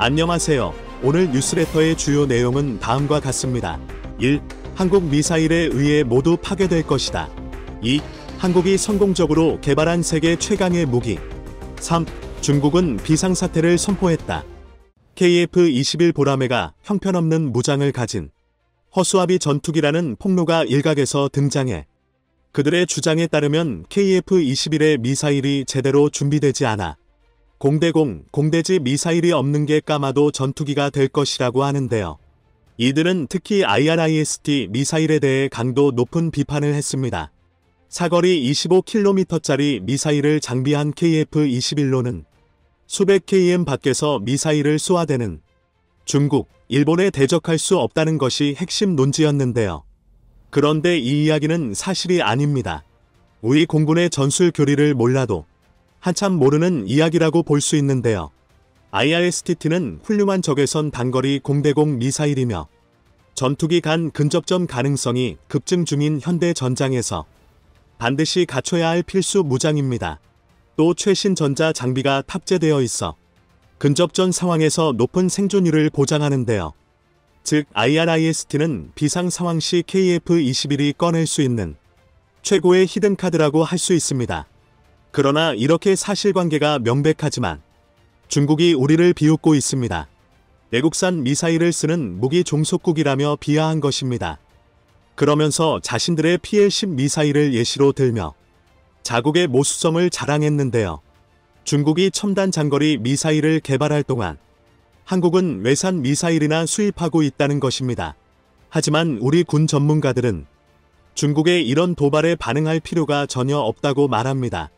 안녕하세요. 오늘 뉴스레터의 주요 내용은 다음과 같습니다. 1. 한국 미사일에 의해 모두 파괴될 것이다. 2. 한국이 성공적으로 개발한 세계 최강의 무기. 3. 중국은 비상사태를 선포했다. KF-21 보라매가 형편없는 무장을 가진 허수아비 전투기라는 폭로가 일각에서 등장해 그들의 주장에 따르면 KF-21의 미사일이 제대로 준비되지 않아 공대공, 공대지 미사일이 없는 게 까마도 전투기가 될 것이라고 하는데요. 이들은 특히 IRIS-T 미사일에 대해 강도 높은 비판을 했습니다. 사거리 25km짜리 미사일을 장비한 KF-21로는 수백 km 밖에서 미사일을 쏘아대는 중국, 일본에 대적할 수 없다는 것이 핵심 논지였는데요. 그런데 이 이야기는 사실이 아닙니다. 우리 공군의 전술 교리를 몰라도 한참 모르는 이야기라고 볼 수 있는데요. IRIS-T는 훌륭한 적외선 단거리 공대공 미사일이며 전투기 간 근접전 가능성이 급증 중인 현대 전장에서 반드시 갖춰야 할 필수 무장입니다. 또 최신 전자 장비가 탑재되어 있어 근접전 상황에서 높은 생존율을 보장하는데요. 즉 IRIS-T는 비상 상황 시 KF-21이 꺼낼 수 있는 최고의 히든카드라고 할 수 있습니다. 그러나 이렇게 사실관계가 명백하지만 중국이 우리를 비웃고 있습니다. 외국산 미사일을 쓰는 무기 종속국이라며 비하한 것입니다. 그러면서 자신들의 PL-10 미사일을 예시로 들며 자국의 모수성을 자랑했는데요. 중국이 첨단 장거리 미사일을 개발할 동안 한국은 외산 미사일이나 수입하고 있다는 것입니다. 하지만 우리 군 전문가들은 중국의 이런 도발에 반응할 필요가 전혀 없다고 말합니다.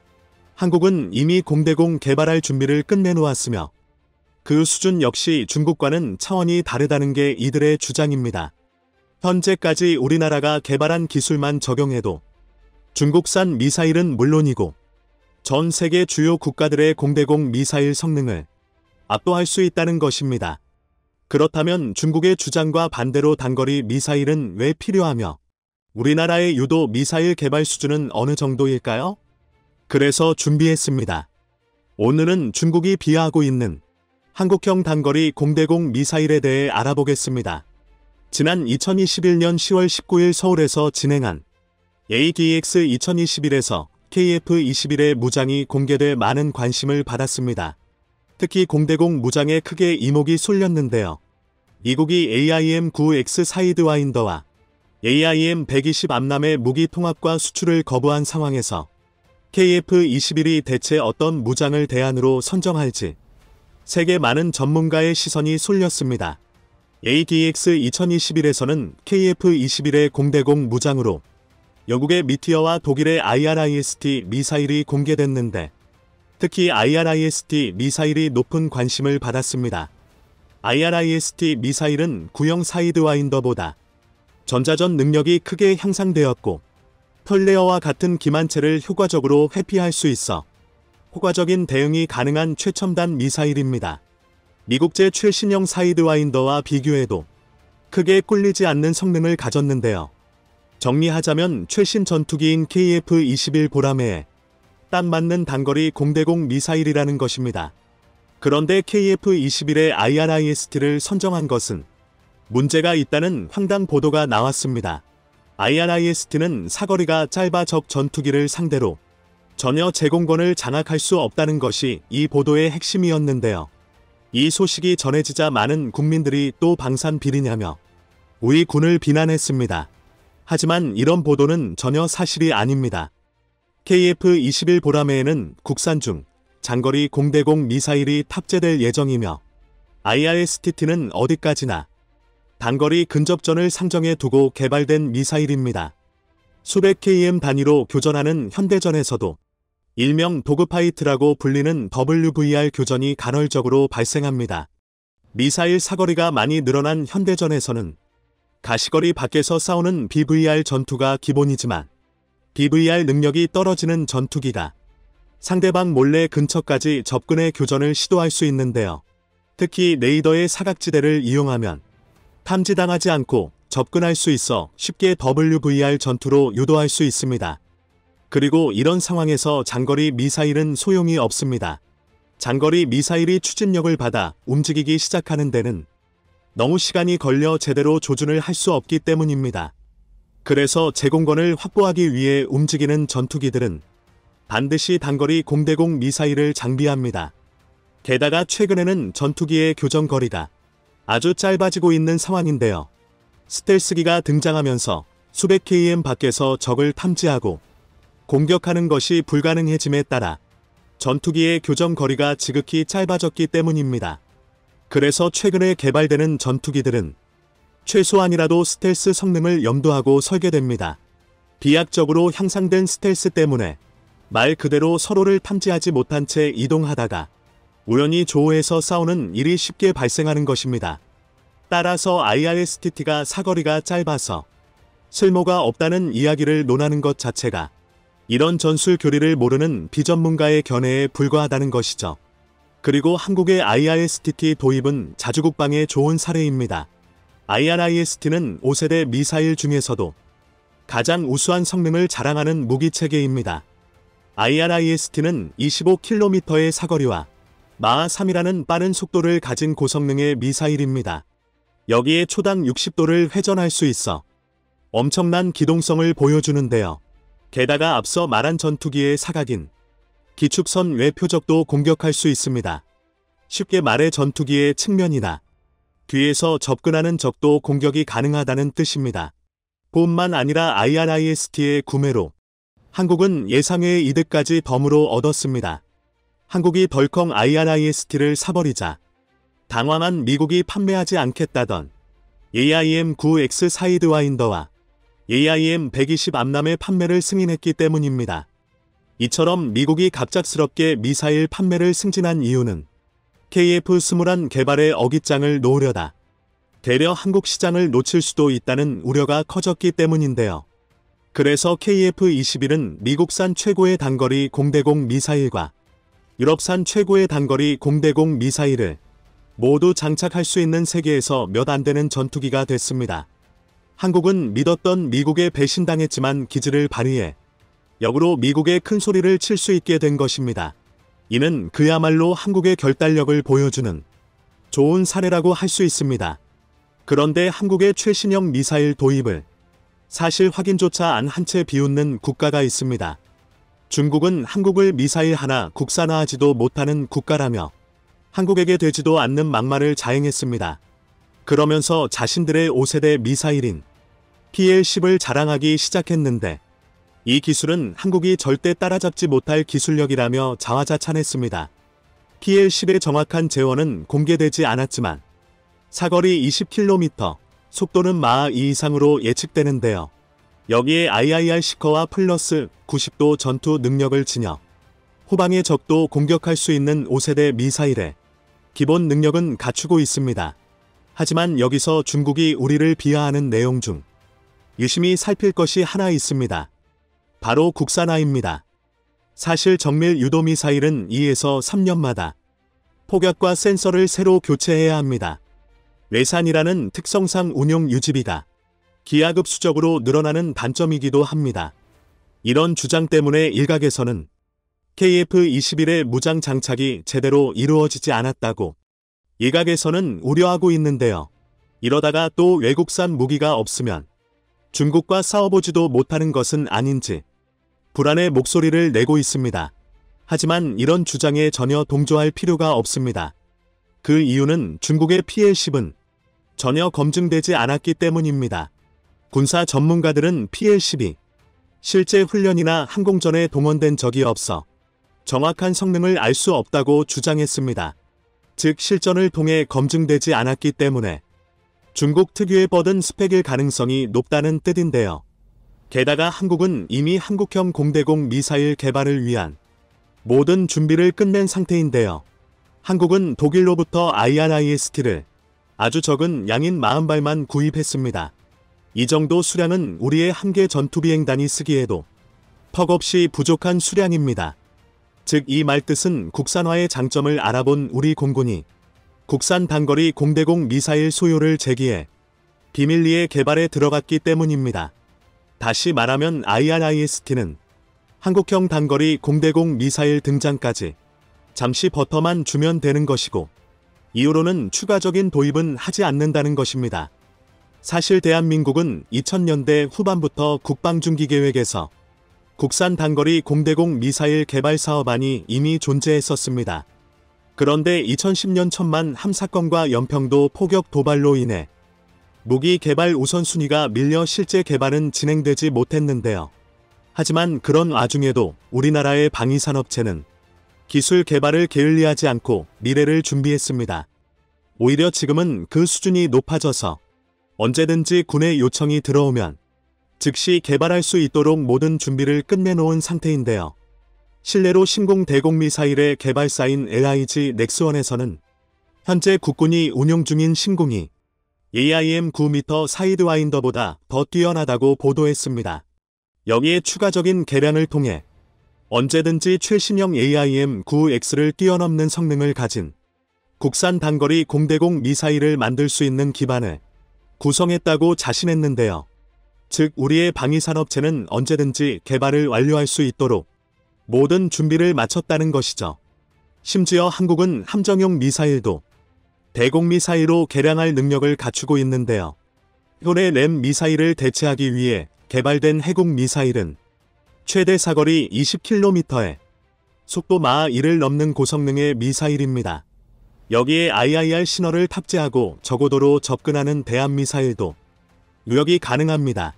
한국은 이미 공대공 개발할 준비를 끝내놓았으며 그 수준 역시 중국과는 차원이 다르다는 게 이들의 주장입니다. 현재까지 우리나라가 개발한 기술만 적용해도 중국산 미사일은 물론이고 전 세계 주요 국가들의 공대공 미사일 성능을 압도할 수 있다는 것입니다. 그렇다면 중국의 주장과 반대로 단거리 미사일은 왜 필요하며 우리나라의 유도 미사일 개발 수준은 어느 정도일까요? 그래서 준비했습니다. 오늘은 중국이 비하하고 있는 한국형 단거리 공대공 미사일에 대해 알아보겠습니다. 지난 2021년 10월 19일 서울에서 진행한 ADX 2021에서 KF-21의 무장이 공개돼 많은 관심을 받았습니다. 특히 공대공 무장에 크게 이목이 쏠렸는데요. 미국이 AIM-9X 사이드와인더와 AIM-120 암람의 무기 통합과 수출을 거부한 상황에서 KF-21이 대체 어떤 무장을 대안으로 선정할지 세계 많은 전문가의 시선이 쏠렸습니다. ADX 2021에서는 KF-21의 공대공 무장으로 영국의 미티어와 독일의 IRIS-T 미사일이 공개됐는데 특히 IRIS-T 미사일이 높은 관심을 받았습니다. IRIS-T 미사일은 구형 사이드와인더보다 전자전 능력이 크게 향상되었고 털레어와 같은 기만체를 효과적으로 회피할 수 있어 효과적인 대응이 가능한 최첨단 미사일입니다. 미국제 최신형 사이드와인더와 비교해도 크게 꿀리지 않는 성능을 가졌는데요. 정리하자면 최신 전투기인 KF-21 보라매에 딱 맞는 단거리 공대공 미사일이라는 것입니다. 그런데 KF-21의 IRIS-T를 선정한 것은 문제가 있다는 황당 보도가 나왔습니다. IRIS-T는 사거리가 짧아 적 전투기를 상대로 전혀 제공권을 장악할 수 없다는 것이 이 보도의 핵심이었는데요. 이 소식이 전해지자 많은 국민들이 또 방산 비리냐며 우리 군을 비난했습니다. 하지만 이런 보도는 전혀 사실이 아닙니다. KF-21 보라매에는 국산중 장거리 공대공 미사일이 탑재될 예정이며 IRIS-T는 어디까지나 단거리 근접전을 상정해 두고 개발된 미사일입니다. 수백 km 단위로 교전하는 현대전에서도 일명 도그파이트라고 불리는 WVR 교전이 간헐적으로 발생합니다. 미사일 사거리가 많이 늘어난 현대전에서는 가시거리 밖에서 싸우는 BVR 전투가 기본이지만 BVR 능력이 떨어지는 전투기가 상대방 몰래 근처까지 접근해 교전을 시도할 수 있는데요. 특히 레이더의 사각지대를 이용하면 탐지당하지 않고 접근할 수 있어 쉽게 WVR 전투로 유도할 수 있습니다. 그리고 이런 상황에서 장거리 미사일은 소용이 없습니다. 장거리 미사일이 추진력을 받아 움직이기 시작하는 데는 너무 시간이 걸려 제대로 조준을 할 수 없기 때문입니다. 그래서 제공권을 확보하기 위해 움직이는 전투기들은 반드시 단거리 공대공 미사일을 장비합니다. 게다가 최근에는 전투기의 교전 거리가 아주 짧아지고 있는 상황인데요. 스텔스기가 등장하면서 수백 km 밖에서 적을 탐지하고 공격하는 것이 불가능해짐에 따라 전투기의 교전 거리가 지극히 짧아졌기 때문입니다. 그래서 최근에 개발되는 전투기들은 최소한이라도 스텔스 성능을 염두하고 설계됩니다. 비약적으로 향상된 스텔스 때문에 말 그대로 서로를 탐지하지 못한 채 이동하다가 우연히 조우해서 싸우는 일이 쉽게 발생하는 것입니다. 따라서 IRSTT가 사거리가 짧아서 쓸모가 없다는 이야기를 논하는 것 자체가 이런 전술 교리를 모르는 비전문가의 견해에 불과하다는 것이죠. 그리고 한국의 IRSTT 도입은 자주국방에 좋은 사례입니다. IRIST는 5세대 미사일 중에서도 가장 우수한 성능을 자랑하는 무기체계입니다. IRIST는 25km의 사거리와 마하 3이라는 빠른 속도를 가진 고성능의 미사일입니다. 여기에 초당 60도를 회전할 수 있어 엄청난 기동성을 보여주는데요. 게다가 앞서 말한 전투기의 사각인 기축선 외 표적도 공격할 수 있습니다. 쉽게 말해 전투기의 측면이나 뒤에서 접근하는 적도 공격이 가능하다는 뜻입니다. 뿐만 아니라 IRIST의 구매로 한국은 예상외의 이득까지 덤으로 얻었습니다. 한국이 덜컹 IRIST를 사버리자 당황한 미국이 판매하지 않겠다던 AIM-9X 사이드와인더와 AIM-120 암람의 판매를 승인했기 때문입니다. 이처럼 미국이 갑작스럽게 미사일 판매를 승진한 이유는 KF-21 개발에 어깃장을 놓으려다 되려 한국 시장을 놓칠 수도 있다는 우려가 커졌기 때문인데요. 그래서 KF-21은 미국산 최고의 단거리 공대공 미사일과 유럽산 최고의 단거리 공대공 미사일을 모두 장착할 수 있는 세계에서 몇 안 되는 전투기가 됐습니다. 한국은 믿었던 미국에 배신당했지만 기지를 발휘해 역으로 미국의 큰 소리를 칠 수 있게 된 것입니다. 이는 그야말로 한국의 결단력을 보여주는 좋은 사례라고 할 수 있습니다. 그런데 한국의 최신형 미사일 도입을 사실 확인조차 안 한 채 비웃는 국가가 있습니다. 중국은 한국을 미사일 하나 국산화하지도 못하는 국가라며 한국에게 되지도 않는 막말을 자행했습니다. 그러면서 자신들의 5세대 미사일인 PL-10을 자랑하기 시작했는데 이 기술은 한국이 절대 따라잡지 못할 기술력이라며 자화자찬했습니다. PL-10의 정확한 재원은 공개되지 않았지만 사거리 20km, 속도는 마하 2 이상으로 예측되는데요. 여기에 IIR 시커와 플러스 90도 전투 능력을 지녀 후방의 적도 공격할 수 있는 5세대 미사일의 기본 능력은 갖추고 있습니다. 하지만 여기서 중국이 우리를 비하하는 내용 중 유심히 살필 것이 하나 있습니다. 바로 국산화입니다. 사실 정밀 유도 미사일은 2에서 3년마다 폭약과 센서를 새로 교체해야 합니다. 외산이라는 특성상 운용 유지비가 기하급수적으로 늘어나는 단점이기도 합니다. 이런 주장 때문에 일각에서는 KF-21의 무장 장착이 제대로 이루어지지 않았다고 일각에서는 우려하고 있는데요. 이러다가 또 외국산 무기가 없으면 중국과 싸워보지도 못하는 것은 아닌지 불안의 목소리를 내고 있습니다. 하지만 이런 주장에 전혀 동조할 필요가 없습니다. 그 이유는 중국의 PL-10은 전혀 검증되지 않았기 때문입니다. 군사 전문가들은 PL-10이 실제 훈련이나 항공전에 동원된 적이 없어 정확한 성능을 알 수 없다고 주장했습니다. 즉 실전을 통해 검증되지 않았기 때문에 중국 특유의 뻗은 스펙일 가능성이 높다는 뜻인데요. 게다가 한국은 이미 한국형 공대공 미사일 개발을 위한 모든 준비를 끝낸 상태인데요. 한국은 독일로부터 IRIST를 아주 적은 양인 40발만 구입했습니다. 이 정도 수량은 우리의 한 개 전투비행단이 쓰기에도 턱없이 부족한 수량입니다. 즉 이 말뜻은 국산화의 장점을 알아본 우리 공군이 국산 단거리 공대공 미사일 소요를 제기해 비밀리에 개발에 들어갔기 때문입니다. 다시 말하면 IRIST는 한국형 단거리 공대공 미사일 등장까지 잠시 버터만 주면 되는 것이고 이후로는 추가적인 도입은 하지 않는다는 것입니다. 사실 대한민국은 2000년대 후반부터 국방중기계획에서 국산 단거리 공대공 미사일 개발 사업안이 이미 존재했었습니다. 그런데 2010년 천만 함 사건과 연평도 포격 도발로 인해 무기 개발 우선순위가 밀려 실제 개발은 진행되지 못했는데요. 하지만 그런 와중에도 우리나라의 방위산업체는 기술 개발을 게을리하지 않고 미래를 준비했습니다. 오히려 지금은 그 수준이 높아져서 언제든지 군의 요청이 들어오면 즉시 개발할 수 있도록 모든 준비를 끝내놓은 상태인데요. 실내로 신공 대공미사일의 개발사인 LIG 넥스원에서는 현재 국군이 운용 중인 신공이 AIM 9m 사이드와인더보다 더 뛰어나다고 보도했습니다. 여기에 추가적인 개량을 통해 언제든지 최신형 AIM 9X를 뛰어넘는 성능을 가진 국산 단거리 공대공 미사일을 만들 수 있는 기반을 구성했다고 자신했는데요. 즉 우리의 방위산업체는 언제든지 개발을 완료할 수 있도록 모든 준비를 마쳤다는 것이죠. 심지어 한국은 함정용 미사일도 대공미사일로 개량할 능력을 갖추고 있는데요. 현의 램 미사일을 대체하기 위해 개발된 해군 미사일은 최대 사거리 20km에 속도 마하 1을 넘는 고성능의 미사일입니다. 여기에 IIR 신호를 탑재하고 저고도로 접근하는 대함미사일도 누역이 가능합니다.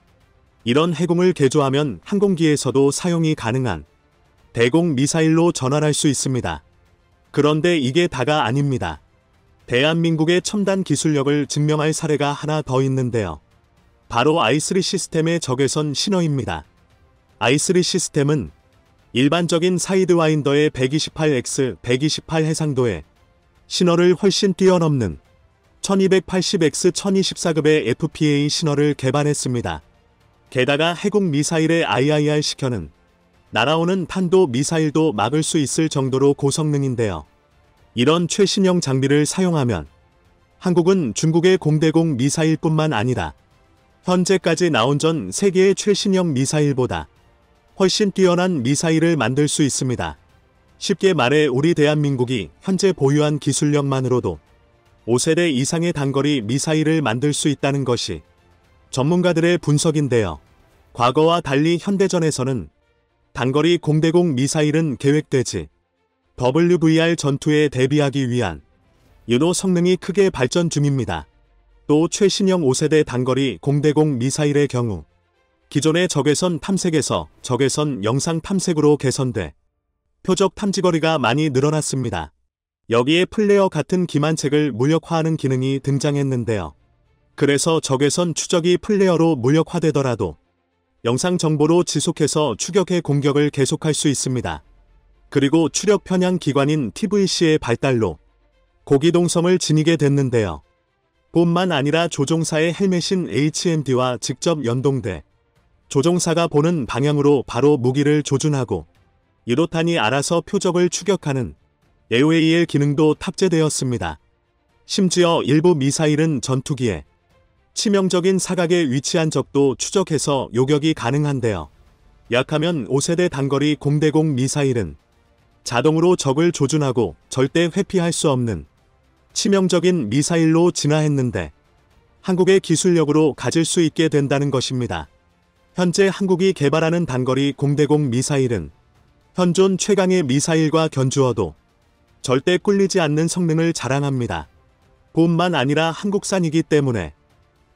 이런 해공을 개조하면 항공기에서도 사용이 가능한 대공 미사일로 전환할 수 있습니다. 그런데 이게 다가 아닙니다. 대한민국의 첨단 기술력을 증명할 사례가 하나 더 있는데요. 바로 i3 시스템의 적외선 신호입니다. i3 시스템은 일반적인 사이드와인더의 128x, 128 해상도의 신호를 훨씬 뛰어넘는 1280x, 1024급의 FPA 신호를 개발했습니다. 게다가 해군 미사일의 IIR 시켜는 날아오는 탄도 미사일도 막을 수 있을 정도로 고성능인데요. 이런 최신형 장비를 사용하면 한국은 중국의 공대공 미사일뿐만 아니라 현재까지 나온 전 세계의 최신형 미사일보다 훨씬 뛰어난 미사일을 만들 수 있습니다. 쉽게 말해 우리 대한민국이 현재 보유한 기술력만으로도 5세대 이상의 단거리 미사일을 만들 수 있다는 것이 전문가들의 분석인데요. 과거와 달리 현대전에서는 단거리 공대공 미사일은 계획되지 WVR 전투에 대비하기 위한 유도 성능이 크게 발전 중입니다. 또 최신형 5세대 단거리 공대공 미사일의 경우 기존의 적외선 탐색에서 적외선 영상 탐색으로 개선돼 표적 탐지거리가 많이 늘어났습니다. 여기에 플레어 같은 기만책을 무력화하는 기능이 등장했는데요. 그래서 적외선 추적이 플레어로 무력화되더라도 영상 정보로 지속해서 추격해 공격을 계속할 수 있습니다. 그리고 추력 편향 기관인 TVC의 발달로 고기동성을 지니게 됐는데요. 뿐만 아니라 조종사의 헬멧인 HMD와 직접 연동돼 조종사가 보는 방향으로 바로 무기를 조준하고 유도탄이 알아서 표적을 추격하는 AOAL 기능도 탑재되었습니다. 심지어 일부 미사일은 전투기에 치명적인 사각에 위치한 적도 추적해서 요격이 가능한데요. 약하면 5세대 단거리 공대공 미사일은 자동으로 적을 조준하고 절대 회피할 수 없는 치명적인 미사일로 진화했는데 한국의 기술력으로 가질 수 있게 된다는 것입니다. 현재 한국이 개발하는 단거리 공대공 미사일은 현존 최강의 미사일과 견주어도 절대 꿀리지 않는 성능을 자랑합니다. 뿐만 아니라 한국산이기 때문에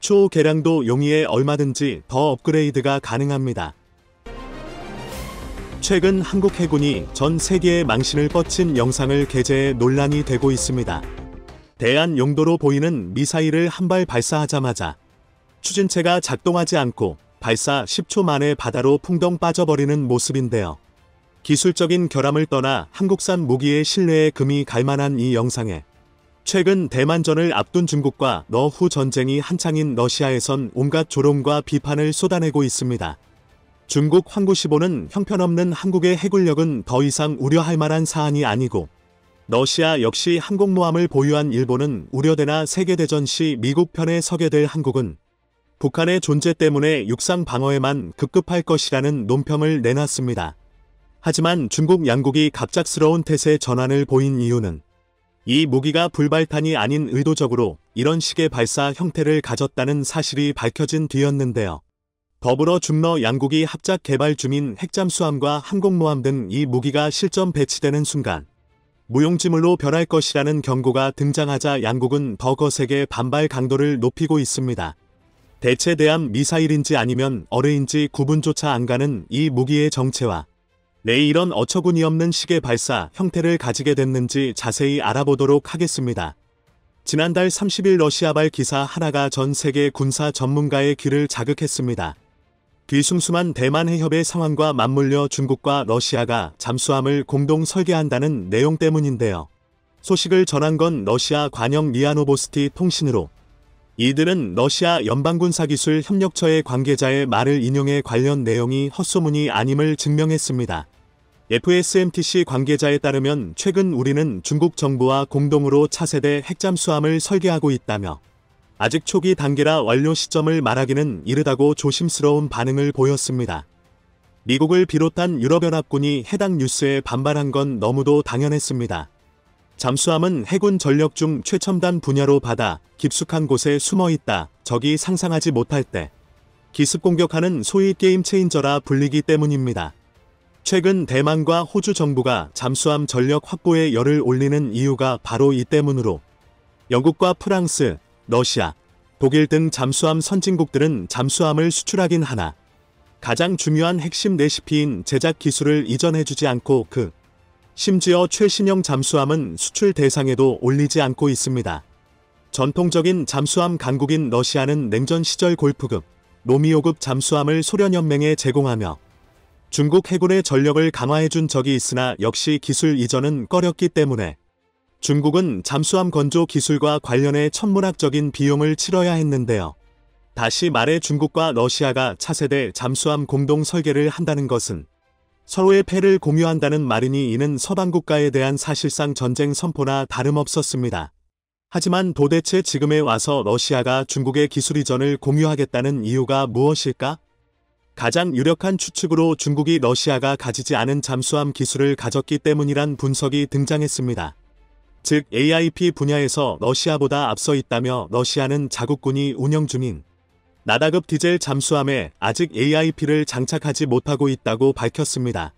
추후 개량도 용이해 얼마든지 더 업그레이드가 가능합니다. 최근 한국 해군이 전 세계에 망신을 뻗친 영상을 게재해 논란이 되고 있습니다. 대한 용도로 보이는 미사일을 한 발 발사하자마자 추진체가 작동하지 않고 발사 10초 만에 바다로 풍덩 빠져버리는 모습인데요. 기술적인 결함을 떠나 한국산 무기의 신뢰에 금이 갈 만한 이 영상에 최근 대만전을 앞둔 중국과 너후 전쟁이 한창인 러시아에선 온갖 조롱과 비판을 쏟아내고 있습니다. 중국 황구15는 형편없는 한국의 해군력은 더 이상 우려할 만한 사안이 아니고 러시아 역시 항공모함을 보유한 일본은 우려되나 세계대전 시 미국 편에 서게 될 한국은 북한의 존재 때문에 육상 방어에만 급급할 것이라는 논평을 내놨습니다. 하지만 중국 양국이 갑작스러운 태세 전환을 보인 이유는 이 무기가 불발탄이 아닌 의도적으로 이런 식의 발사 형태를 가졌다는 사실이 밝혀진 뒤였는데요. 더불어 중러 양국이 합작 개발 중인 핵잠수함과 항공모함 등 이 무기가 실전 배치되는 순간 무용지물로 변할 것이라는 경고가 등장하자 양국은 더 거세게 반발 강도를 높이고 있습니다. 대체 대함 미사일인지 아니면 어뢰인지 구분조차 안 가는 이 무기의 정체와 왜 이런 어처구니 없는 식의 발사 형태를 가지게 됐는지 자세히 알아보도록 하겠습니다. 지난달 30일 러시아발 기사 하나가 전 세계 군사 전문가의 귀를 자극했습니다. 뒤숭숭한 대만 해협의 상황과 맞물려 중국과 러시아가 잠수함을 공동 설계한다는 내용 때문인데요. 소식을 전한 건 러시아 관영 리아 노보스티 통신으로 이들은 러시아 연방군사기술협력처의 관계자의 말을 인용해 관련 내용이 헛소문이 아님을 증명했습니다. FSMTC 관계자에 따르면 최근 우리는 중국 정부와 공동으로 차세대 핵잠수함을 설계하고 있다며 아직 초기 단계라 완료 시점을 말하기는 이르다고 조심스러운 반응을 보였습니다. 미국을 비롯한 유럽연합군이 해당 뉴스에 반발한 건 너무도 당연했습니다. 잠수함은 해군 전력 중 최첨단 분야로 받아 깊숙한 곳에 숨어 있다. 적이 상상하지 못할 때 기습 공격하는 소위 게임 체인저라 불리기 때문입니다. 최근 대만과 호주 정부가 잠수함 전력 확보에 열을 올리는 이유가 바로 이 때문으로 영국과 프랑스, 러시아, 독일 등 잠수함 선진국들은 잠수함을 수출하긴 하나 가장 중요한 핵심 레시피인 제작 기술을 이전해주지 않고 심지어 최신형 잠수함은 수출 대상에도 올리지 않고 있습니다. 전통적인 잠수함 강국인 러시아는 냉전 시절 골프급, 로미오급 잠수함을 소련연맹에 제공하며 중국 해군의 전력을 강화해준 적이 있으나 역시 기술 이전은 꺼렸기 때문에 중국은 잠수함 건조 기술과 관련해 천문학적인 비용을 치러야 했는데요. 다시 말해 중국과 러시아가 차세대 잠수함 공동 설계를 한다는 것은 서로의 패를 공유한다는 말이니 이는 서방 국가에 대한 사실상 전쟁 선포나 다름없었습니다. 하지만 도대체 지금에 와서 러시아가 중국의 기술 이전을 공유하겠다는 이유가 무엇일까? 가장 유력한 추측으로 중국이 러시아가 가지지 않은 잠수함 기술을 가졌기 때문이란 분석이 등장했습니다. 즉 AIP 분야에서 러시아보다 앞서 있다며 러시아는 자국군이 운영 중인 나다급 디젤 잠수함에 아직 AIP를 장착하지 못하고 있다고 밝혔습니다.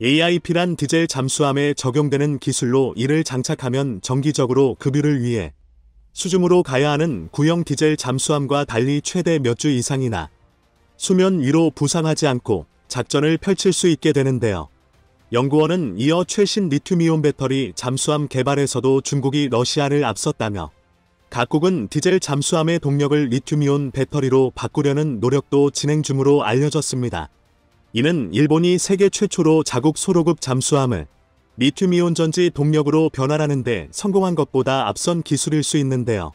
AIP란 디젤 잠수함에 적용되는 기술로 이를 장착하면 정기적으로 급유를 위해 수중으로 가야 하는 구형 디젤 잠수함과 달리 최대 몇 주 이상이나 수면 위로 부상하지 않고 작전을 펼칠 수 있게 되는데요. 연구원은 이어 최신 리튬이온 배터리 잠수함 개발에서도 중국이 러시아를 앞섰다며 각국은 디젤 잠수함의 동력을 리튬이온 배터리로 바꾸려는 노력도 진행 중으로 알려졌습니다. 이는 일본이 세계 최초로 자국 소로급 잠수함을 리튬이온 전지 동력으로 변환하는 데 성공한 것보다 앞선 기술일 수 있는데요.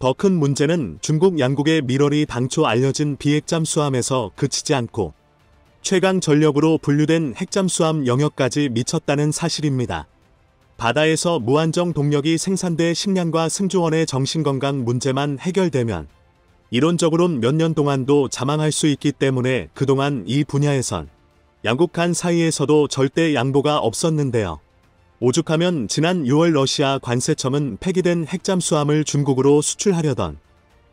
더 큰 문제는 중국 양국의 밀월이 당초 알려진 비핵잠수함에서 그치지 않고 최강 전력으로 분류된 핵잠수함 영역까지 미쳤다는 사실입니다. 바다에서 무한정 동력이 생산돼 식량과 승조원의 정신건강 문제만 해결되면 이론적으론 몇 년 동안도 자망할 수 있기 때문에 그동안 이 분야에선 양국 간 사이에서도 절대 양보가 없었는데요. 오죽하면 지난 6월 러시아 관세청은 폐기된 핵잠수함을 중국으로 수출하려던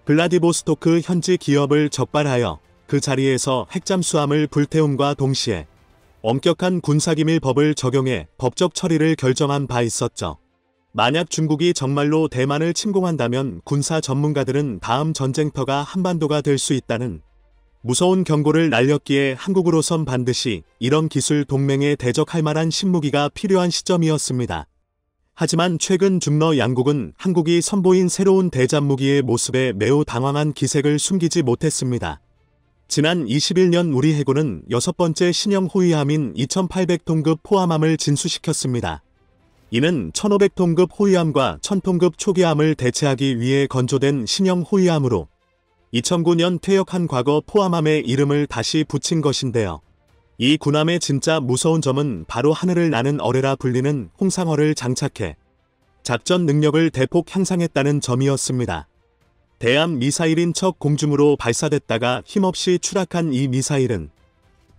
블라디보스토크 현지 기업을 적발하여 그 자리에서 핵잠수함을 불태움과 동시에 엄격한 군사기밀법을 적용해 법적 처리를 결정한 바 있었죠. 만약 중국이 정말로 대만을 침공한다면 군사 전문가들은 다음 전쟁터가 한반도가 될 수 있다는 무서운 경고를 날렸기에 한국으로선 반드시 이런 기술 동맹에 대적할 만한 신무기가 필요한 시점이었습니다. 하지만 최근 중러 양국은 한국이 선보인 새로운 대잠무기의 모습에 매우 당황한 기색을 숨기지 못했습니다. 지난 21년 우리 해군은 6번째 신형 호위함인 2800톤급 포함함을 진수시켰습니다. 이는 1500톤급 호위함과 1000톤급 초기함을 대체하기 위해 건조된 신형 호위함으로 2009년 퇴역한 과거 포함함의 이름을 다시 붙인 것인데요. 이 군함의 진짜 무서운 점은 바로 하늘을 나는 어뢰라 불리는 홍상어를 장착해 작전 능력을 대폭 향상했다는 점이었습니다. 대함 미사일인 척 공중으로 발사됐다가 힘없이 추락한 이 미사일은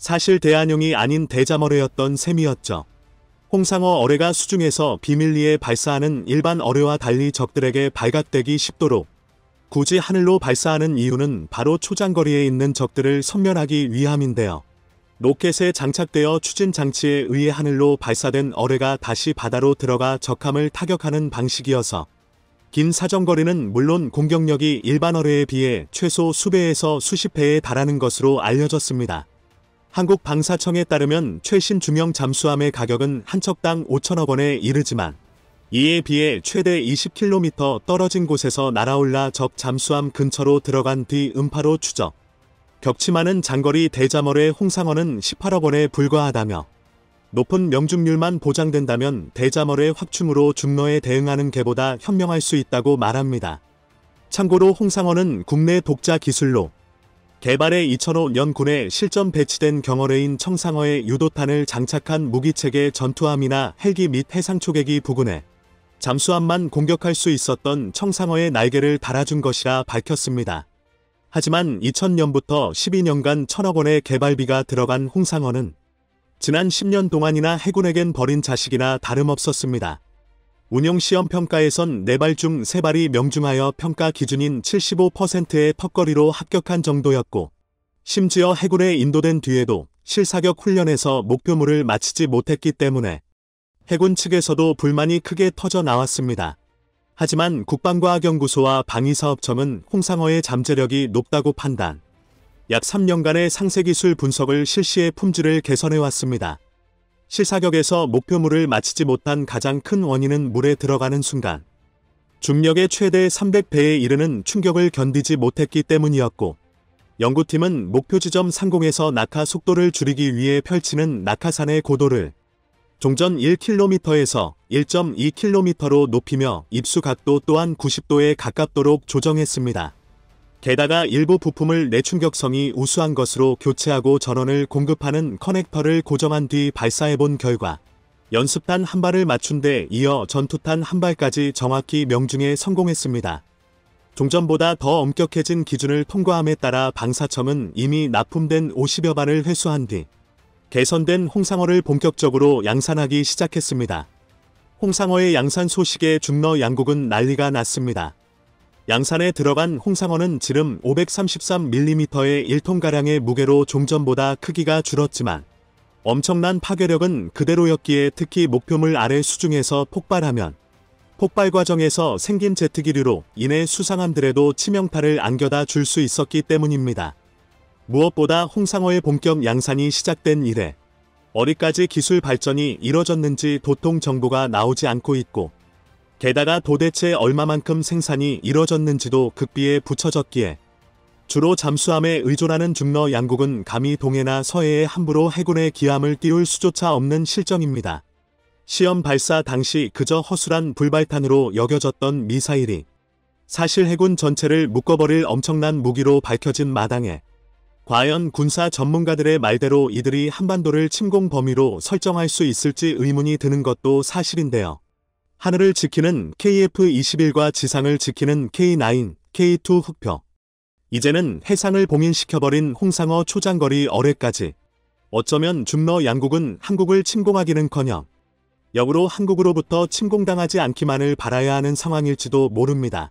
사실 대한용이 아닌 대자머레였던 셈이었죠. 홍상어 어뢰가 수중에서 비밀리에 발사하는 일반 어뢰와 달리 적들에게 발각되기 쉽도록 굳이 하늘로 발사하는 이유는 바로 초장거리에 있는 적들을 섬멸하기 위함인데요. 로켓에 장착되어 추진 장치에 의해 하늘로 발사된 어뢰가 다시 바다로 들어가 적함을 타격하는 방식이어서 긴 사정거리는 물론 공격력이 일반 어뢰에 비해 최소 수배에서 수십 배에 달하는 것으로 알려졌습니다. 한국 방사청에 따르면 최신 중형 잠수함의 가격은 한 척당 5천억 원에 이르지만 이에 비해 최대 20km 떨어진 곳에서 날아올라 적 잠수함 근처로 들어간 뒤 음파로 추적, 격치 많은 장거리 대자머레 홍상어는 18억 원에 불과하다며 높은 명중률만 보장된다면 대자머레 확충으로 중러에 대응하는 개보다 현명할 수 있다고 말합니다. 참고로 홍상어는 국내 독자 기술로 개발해 2005년 군에 실전 배치된 경어뢰인 청상어에 유도탄을 장착한 무기체계 전투함이나 헬기 및 해상초계기 부근에 잠수함만 공격할 수 있었던 청상어의 날개를 달아준 것이라 밝혔습니다. 하지만 2000년부터 12년간 1,000억 원의 개발비가 들어간 홍상어는 지난 10년 동안이나 해군에겐 버린 자식이나 다름없었습니다. 운용시험 평가에선 4발 중 3발이 명중하여 평가 기준인 75%의 턱걸이로 합격한 정도였고 심지어 해군에 인도된 뒤에도 실사격 훈련에서 목표물을 마치지 못했기 때문에 해군 측에서도 불만이 크게 터져 나왔습니다. 하지만 국방과학연구소와 방위사업청은 홍상어의 잠재력이 높다고 판단, 약 3년간의 상세기술 분석을 실시해 품질을 개선해왔습니다. 실사격에서 목표물을 마치지 못한 가장 큰 원인은 물에 들어가는 순간 중력의 최대 300배에 이르는 충격을 견디지 못했기 때문이었고 연구팀은 목표 지점 상공에서 낙하 속도를 줄이기 위해 펼치는 낙하산의 고도를 종전 1km에서 1.2km로 높이며 입수 각도 또한 90도에 가깝도록 조정했습니다. 게다가 일부 부품을 내충격성이 우수한 것으로 교체하고 전원을 공급하는 커넥터를 고정한 뒤 발사해본 결과 연습탄 한 발을 맞춘 데 이어 전투탄 한 발까지 정확히 명중에 성공했습니다. 종전보다 더 엄격해진 기준을 통과함에 따라 방사청은 이미 납품된 50여 발을 회수한 뒤 개선된 홍상어를 본격적으로 양산하기 시작했습니다. 홍상어의 양산 소식에 중러 양국은 난리가 났습니다. 양산에 들어간 홍상어는 지름 533mm의 1톤가량의 무게로 종전보다 크기가 줄었지만 엄청난 파괴력은 그대로였기에 특히 목표물 아래 수중에서 폭발하면 폭발 과정에서 생긴 제트기류로 인해 수상함들에도 치명타를 안겨다 줄 수 있었기 때문입니다. 무엇보다 홍상어의 본격 양산이 시작된 이래 어디까지 기술 발전이 이뤄졌는지 도통 정보가 나오지 않고 있고 게다가 도대체 얼마만큼 생산이 이뤄졌는지도 극비에 붙여졌기에 주로 잠수함에 의존하는 중러 양국은 감히 동해나 서해에 함부로 해군의 기함을 띄울 수조차 없는 실정입니다. 시험 발사 당시 그저 허술한 불발탄으로 여겨졌던 미사일이 사실 해군 전체를 묶어버릴 엄청난 무기로 밝혀진 마당에 과연 군사 전문가들의 말대로 이들이 한반도를 침공 범위로 설정할 수 있을지 의문이 드는 것도 사실인데요. 하늘을 지키는 KF-21과 지상을 지키는 K9, K2 흑표. 이제는 해상을 봉인시켜버린 홍상어 초장거리 어뢰까지. 어쩌면 중러 양국은 한국을 침공하기는커녕 역으로 한국으로부터 침공당하지 않기만을 바라야 하는 상황일지도 모릅니다.